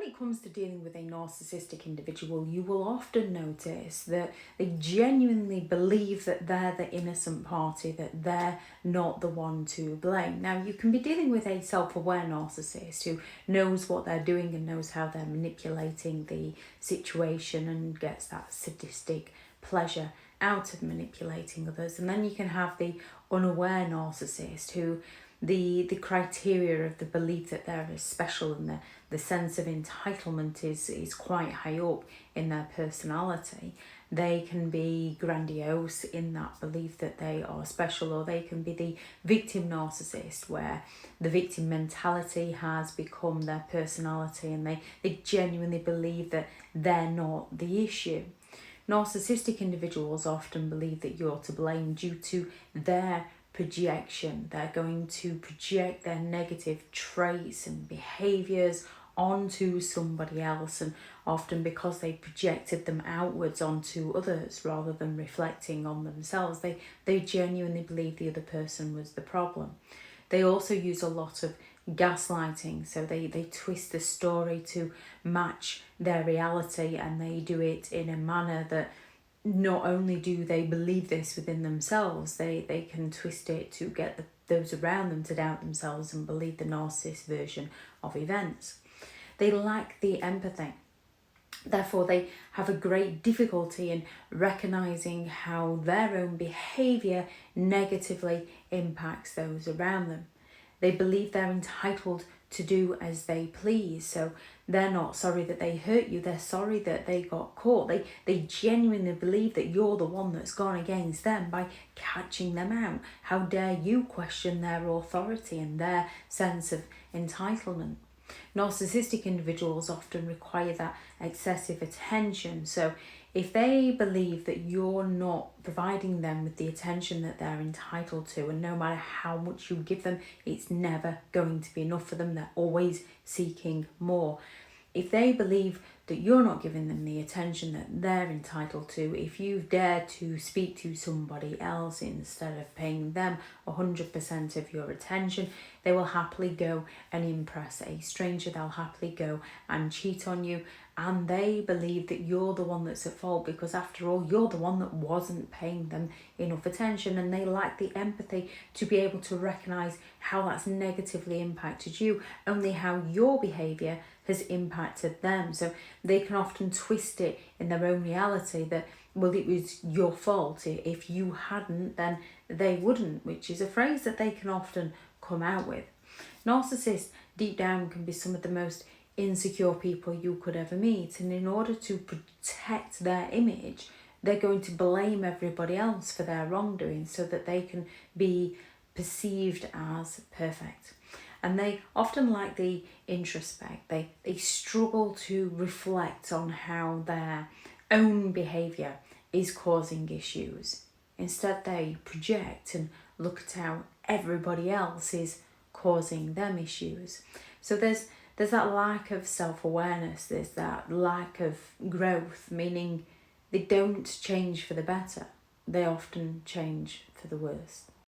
it comes to dealing with a narcissistic individual, you will often notice that they genuinely believe that they're the innocent party, that they're not the one to blame. Now, you can be dealing with a self-aware narcissist who knows what they're doing and knows how they're manipulating the situation and gets that sadistic pleasure out of manipulating others. And then you can have the unaware narcissist who the criteria of the belief that they're special and the sense of entitlement is quite high up in their personality. They can be grandiose in that belief that they are special, or they can be the victim narcissist where the victim mentality has become their personality and they genuinely believe that they're not the issue. Narcissistic individuals often believe that you're to blame due to their projection. They're going to project their negative traits and behaviours onto somebody else, and often because they projected them outwards onto others rather than reflecting on themselves, they genuinely believe the other person was the problem. They also use a lot of gaslighting, so they twist the story to match their reality, and they do it in a manner that not only do they believe this within themselves, they can twist it to get those around them to doubt themselves and believe the narcissist version of events. They lack the empathy. Therefore, they have a great difficulty in recognizing how their own behavior negatively impacts those around them. They believe they're entitled to do as they please. So they're not sorry that they hurt you, they're sorry that they got caught. They genuinely believe that you're the one that's gone against them by catching them out. How dare you question their authority and their sense of entitlement? Narcissistic individuals often require that excessive attention. So if they believe that you're not providing them with the attention that they're entitled to, and no matter how much you give them, it's never going to be enough for them, they're always seeking more. If they believe that you're not giving them the attention that they're entitled to, if you've dared to speak to somebody else instead of paying them 100% of your attention, they will happily go and impress a stranger. They'll happily go and cheat on you, and they believe that you're the one that's at fault because, after all, you're the one that wasn't paying them enough attention, and they lack the empathy to be able to recognise how that's negatively impacted you, only how your behaviour has impacted them. So they can often twist it in their own reality that, well, it was your fault. If you hadn't, then they wouldn't, which is a phrase that they can often come out with. Narcissists, deep down, can be some of the most insecure people you could ever meet, and in order to protect their image, they're going to blame everybody else for their wrongdoing so that they can be perceived as perfect. And they often lack the introspect. They struggle to reflect on how their own behaviour is causing issues. Instead, they project and look at how everybody else is causing them issues. So there's that lack of self-awareness, there's that lack of growth, meaning they don't change for the better. They often change for the worse.